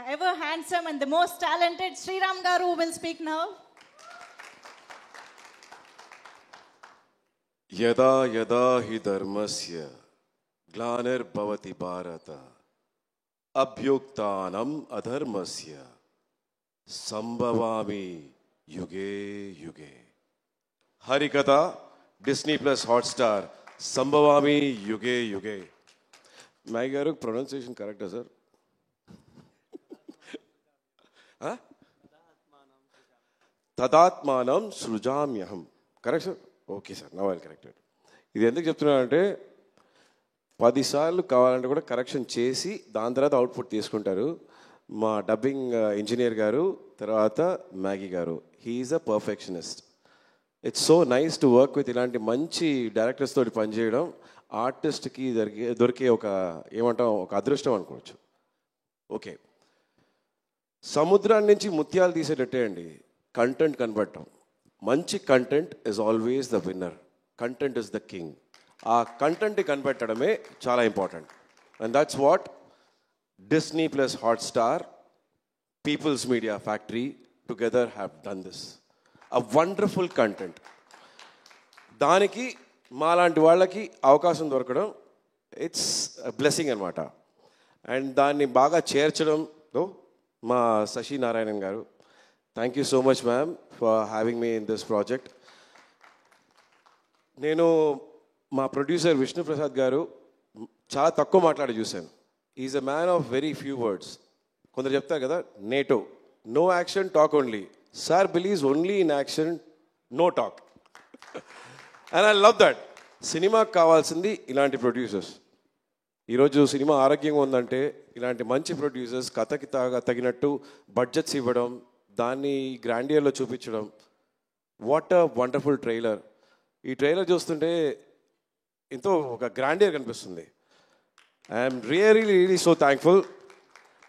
ever handsome and the most talented Sriram Garu will speak now. Yada yada hi dharmasya glanirбhavati bharata abhyuktanam adharmasya sambhavami yuge yuge. Harikatha, Disney Plus Hotstar, Sambhavami yuge yuge. Maggie garu pronunciation correct sir? Huh? Tadatmanam srujamyaham. Correct sir? Okay sir, now I'll correct it. ఇది ఎందుకు చెప్తున్నానంటే 10 సార్లు కావాలంటే కూడా correction చేసి దాని తర్వాత output తీసుకుంటారు. మా డబ్బింగ్ ఇంజనీర్ గారు తర్వాత మ్యాగీ గారు, he's a perfectionist. It's so nice to work with ఇలాంటి మంచి డైరెక్టర్స్ తోటి పనిచేయడం ఆర్టిస్ట్కి దొరికే ఒక ఏమంటాం ఒక అదృష్టం అనుకోవచ్చు. ఓకే, సముద్రాన్ని నుంచి ముత్యాలు తీసేటట్టే అండి కంటెంట్ కనబడటం. మంచి content is always the winner, content is the king. ఆ కంటెంట్ కనిపెట్టడమే చాలా important. And that's what Disney plus Hotstar, People's media Factory together have done this. A wonderful content. దానికి మాలాంటి వాళ్ళకి అవకాశం దొరకడం ఇట్స్ బ్లెస్సింగ్ అనమాట. అండ్ దాన్ని బాగా చేర్చడంలో మా శశి నారాయణన్ గారు, thank you so much ma'am for having me in this project. నేను మా ప్రొడ్యూసర్ విష్ణుప్రసాద్ గారు చాలా తక్కువ మాట్లాడి చూశాను. Is a man of very few words. కొందరు చెప్తారు కదా నేటో, no action talk only. Sir believes only in action, no talk. And I love that. సినిమాకి కావాల్సింది ఇలాంటి ప్రొడ్యూసర్స్. ఈరోజు సినిమా ఆరోగ్యంగా ఉందంటే ఇలాంటి మంచి ప్రొడ్యూసర్స్ కథకి తగినట్టు బడ్జెట్స్ ఇవ్వడం, దాన్ని గ్రాండియర్లో చూపించడం. What a wonderful trailer. ఈ ట్రైలర్ చూస్తుంటే ఎంతో ఒక గ్రాండియర్ కనిపిస్తుంది. I'm really really so thankful.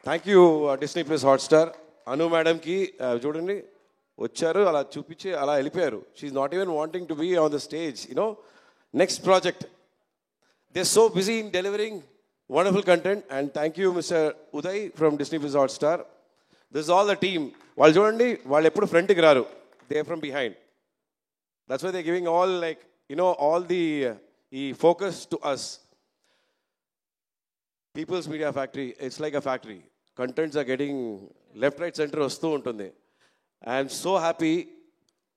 Thank you Disney plus Hotstar. Anu మేడంకి చూడండి వచ్చారు, అలా చూపించి అలా వెళ్ళిపోయారు. She not even wanting to be on the stage. You know, next project. They so busy in delivering wonderful content. And thank you mister Uday from Disney plus Hotstar. This all the team. వాళ్ళు చూడండి, వాళ్ళు ఎప్పుడు ఫ్రంట్కి రారు, they from behind. That's why they giving all like all the ఈ focus to us. People's media factory, it's like a factory. Contents are getting left right center వస్తూ ఉంటుంది. I'm so happy.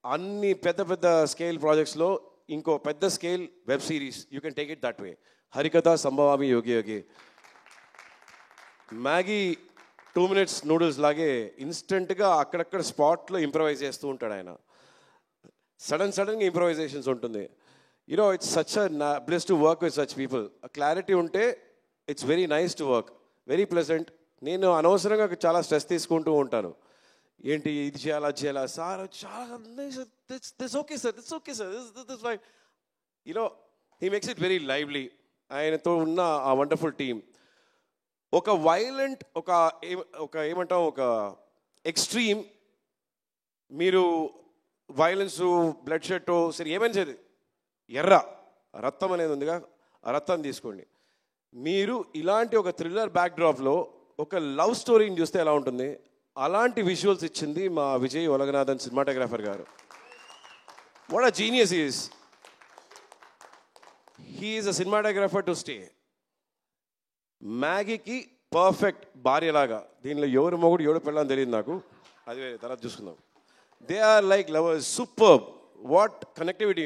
అన్ని పెద్ద పెద్ద స్కేల్ ప్రాజెక్ట్స్లో ఇంకో పెద్ద scale web series, you can take it that way. Harikatha, Sambhavami Yuge Yuge. Maggi 2 minutes noodles లాగే ఇన్స్టెంట్గా అక్కడక్కడ స్పాట్లో ఇంప్రవైజ్ చేస్తూ ఉంటాడు ఆయన. సడన్గా ఇంప్రవైజేషన్స్ ఉంటుంది. It's such a bless to work with such people. Clarity ఉంటే it's very nice to work, very pleasant. నేను అనవసరంగా చాలా స్ట్రెస్ తీసుకుంటూ ఉంటాను. ఏంటి ఇది చేయాలా అది చేయాలా సార్, చాలా this okay sir, this okay sir, this fine. He makes it very lively. ఆయనతో ఉన్న ఆ వండర్ఫుల్ టీమ్. ఒక వైలెంట్, ఒక ఏమంటాం, ఒక ఎక్స్ట్రీమ్, మీరు వైలెన్స్, బ్లడ్ షెడ్ సరే ఏమైనా సరే, ఎర్ర రక్తం అనేది ఉందిగా, ఆ రక్తం తీసుకోండి. మీరు ఇలాంటి ఒక థ్రిల్లర్ బ్యాక్డ్రాప్లో ఒక లవ్ స్టోరీని చూస్తే ఎలా ఉంటుంది, అలాంటి విజువల్స్ ఇచ్చింది మా Vijay Ulaganathan cinematographer garu. What a genius is. He is a cinematographer to stay. మ్యాగీకి పర్ఫెక్ట్ భార్యలాగా. దీనిలో ఎవరు మొగుడు ఎవరు పెళ్ళని తెలియదు నాకు, అది వేరే తర్వాత చూసుకుందాం. They are like lovers. Super. What connectivity.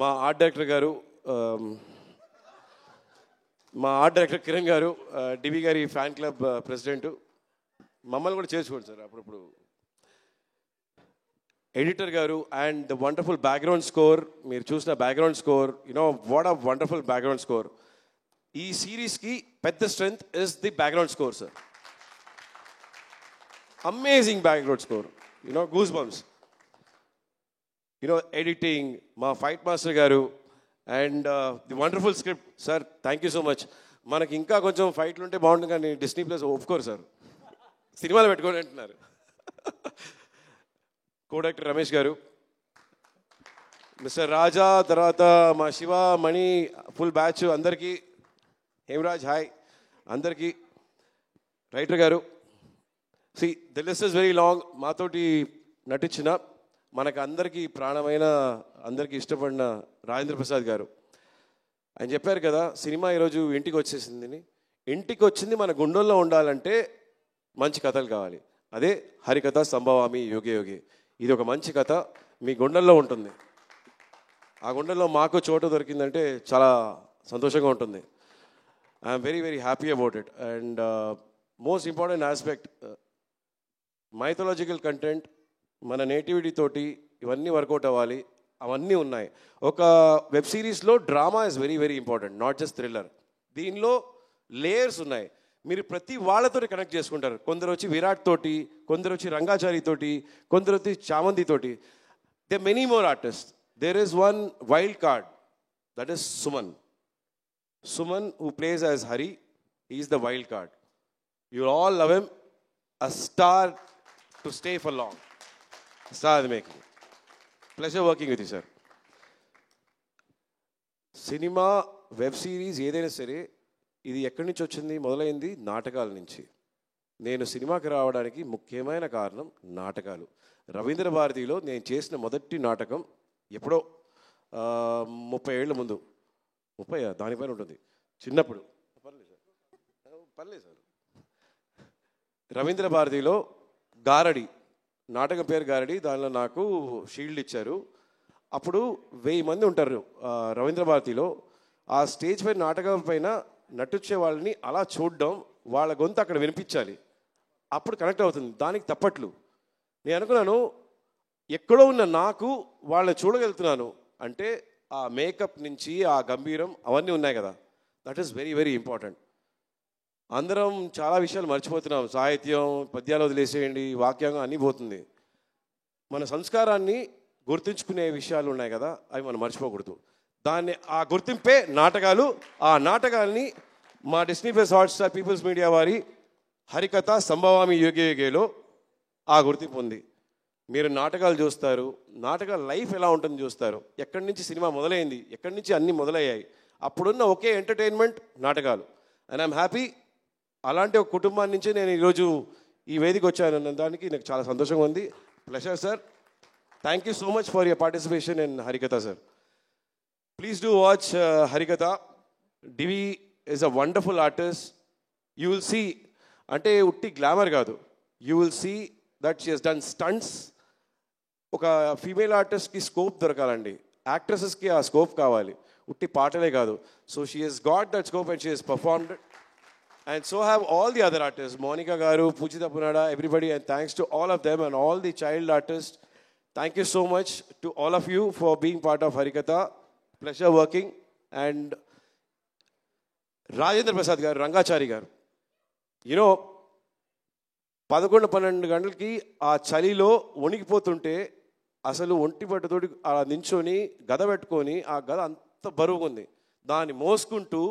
మా ఆర్ట్ డైరెక్టర్ గారు, మా ఆర్ట్ డైరెక్టర్ కిరణ్ గారు, డివి గారి ఫ్యాన్ క్లబ్ ప్రెసిడెంట్. మమ్మల్ని కూడా చేర్చుకోండి సార్ అప్పుడప్పుడు. ఎడిటర్ గారు and the wonderful background score. మీరు చూసిన background score, what a wonderful background score. ఈ సిరీస్కి పెద్ద strength is the background score sir. Amazing background score. Goose bumps. Editing మా ఫైట్ మాస్టర్ గారు and the wonderful script. Sir thank you so much. మనకి ఇంకా కొంచెం ఫైట్లు ఉంటే బాగుంటుంది కానీ డిస్నీ ప్లస్ ఒప్పుకోరు సార్, సినిమాలు పెట్టుకోండి అంటున్నారు. కో డైరెక్టర్ రమేష్ గారు, మిస్టర్ రాజా, తర్వాత మా శివ, మణి, ఫుల్ బ్యాచ్ అందరికీ, హేమరాజ్ హాయ్ అందరికీ. రైటర్ గారు, the list is very long. మాతోటి నటించిన మనకు అందరికీ ప్రాణమైన, అందరికీ ఇష్టపడిన రాజేంద్ర ప్రసాద్ గారు, ఆయన చెప్పారు కదా సినిమా ఈరోజు ఇంటికి వచ్చేసిందని. ఇంటికి వచ్చింది మన గుండెల్లో ఉండాలంటే మంచి కథలు కావాలి. అదే హరికథ సంభవామి యోగే యోగే. ఇది ఒక మంచి కథ మీ గుండెల్లో ఉంటుంది. ఆ గుండెల్లో మాకు చోటు దొరికిందంటే చాలా సంతోషంగా ఉంటుంది. I'm very very happy about it. And most important aspect, mythological content మన నేటివిటీ తోటి ఇవన్నీ వర్కౌట్ అవ్వాలి. అవన్నీ ఉన్నాయి. ఒక వెబ్ సిరీస్లో drama is very very important, not just thriller. దీనిలో లేయర్స్ ఉన్నాయి. మీరు ప్రతి వాళ్ళతో కనెక్ట్ చేసుకుంటారు. కొందరు వచ్చి విరాట్ తోటి, కొందరు వచ్చి రంగాచారి తోటి, కొందరు వచ్చి చామంతి తోటి. They many more artist. There is one wild card, that is Suman. Suman who plays as Hari, he is the wild card. You all love him. A star to stay for long. Star the making. Pleasure working with you, sir. Cinema, web series ఏదైనా సరే ఇది ఎక్కడి నుంచి వచ్చింది? మొదలైంది నాటకాల నుంచి. నేను సినిమాకి రావడానికి ముఖ్యమైన కారణం నాటకాలు. రవీంద్ర భారతిలో నేను చేసిన మొదటి నాటకం ఎప్పుడో 30 ఏళ్ల ముందు, 30 దానిపైన ఉంటుంది, చిన్నప్పుడు. పర్లేదు సార్. రవీంద్ర భారతిలో గారడి నాటకం పేరు గారడి. దానిలో నాకు షీల్డ్ ఇచ్చారు. అప్పుడు 1000 మంది ఉంటారు రవీంద్ర భారతిలో. ఆ స్టేజ్ పైన నాటకం పైన నటించే వాళ్ళని అలా చూడడం, వాళ్ళ గొంతు అక్కడ వినిపించాలి, అప్పుడు కనెక్ట్ అవుతుంది. దానికి తప్పట్లు. నేను అనుకున్నాను, ఎక్కడో ఉన్న నాకు వాళ్ళని చూడగలుగుతున్నాను అంటే ఆ మేకప్ నుంచి ఆ గంభీరం అవన్నీ ఉన్నాయి కదా. That is very very important. అందరం చాలా విషయాలు మర్చిపోతున్నాం. సాహిత్యం, పద్యాలు వదిలేసేయండి, వాక్యంగా అన్నీ పోతుంది. మన సంస్కారాన్ని గుర్తుంచుకునే విషయాలు ఉన్నాయి కదా, అవి మనం మర్చిపోకూడదు. దాన్ని, ఆ గుర్తింపే నాటకాలు. ఆ నాటకాలని మా Disney plus Hotstar People's Media వారి హరికథ సంభవామి యోగే యోగేలో ఆ గుర్తింపు ఉంది. మీరు నాటకాలు చూస్తారు, నాటకాల లైఫ్ ఎలా ఉంటుందో చూస్తారు. ఎక్కడి నుంచి సినిమా మొదలైంది, ఎక్కడి నుంచి అన్నీ మొదలయ్యాయి. అప్పుడున్న ఒకే ఎంటర్టైన్మెంట్ నాటకాలు. అండ్ ఐఎమ్ హ్యాపీ, అలాంటి ఒక కుటుంబాన్ని నుంచి నేను ఈరోజు ఈ వేదిక వచ్చానన్న దానికి నాకు చాలా సంతోషంగా ఉంది. Pleasure sir. Thank you so much for your participation in Harikatha sir. Please do watch Harikatha. Divi is a wonderful artist. You will see, అంటే ఉట్టి గ్లామర్ కాదు, you will see that she has done stunts. ఒక ఫీమేల్ ఆర్టిస్ట్కి scope దొరకాలండి, యాక్ట్రెసెస్కి ఆ scope కావాలి, ఉట్టి పాటలే కాదు. So she has got that scope and she has performed. And so have all the other artists, Monica Garu, Pujita Punada, everybody, and thanks to all of them and all the child artists. Thank you so much to all of you for being part of Harikatha. Pleasure working. And Rajendra Prasad Garu, Rangachari Garu. You know, 11-12 గంటలకి ఆ చలిలో వణికిపోతుంటే అసలు ఒంటి పట్టుతోటి అలా నించొని గద పెట్టుకొని, ఆ గద అంత బరువుగా ఉంది, దాన్ని మోసుకుంటూ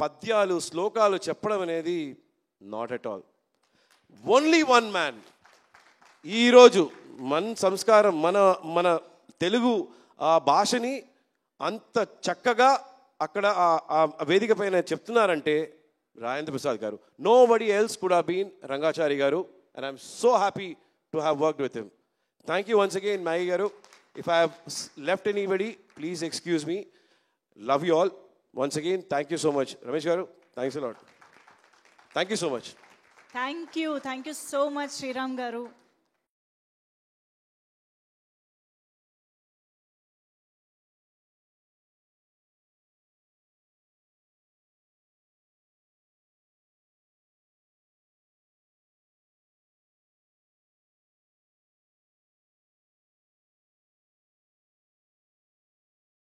పద్యాలు శ్లోకాలు చెప్పడం అనేది not at all. Only one man. ఈరోజు మన సంస్కారం, మన తెలుగు ఆ భాషని అంత చక్కగా అక్కడ ఆ వేదిక పైన చెప్తున్నారంటే Rajendra Prasad garu. Nobody else could have been Rangachari garu. And I'm so happy to have worked with him. Thank you once again Maggie garu. If I have left anybody, please excuse me. Love you all. Once again, thank you so much. Ramesh Garu, thanks a lot. Thank you so much. Thank you so much, Sriram Garu.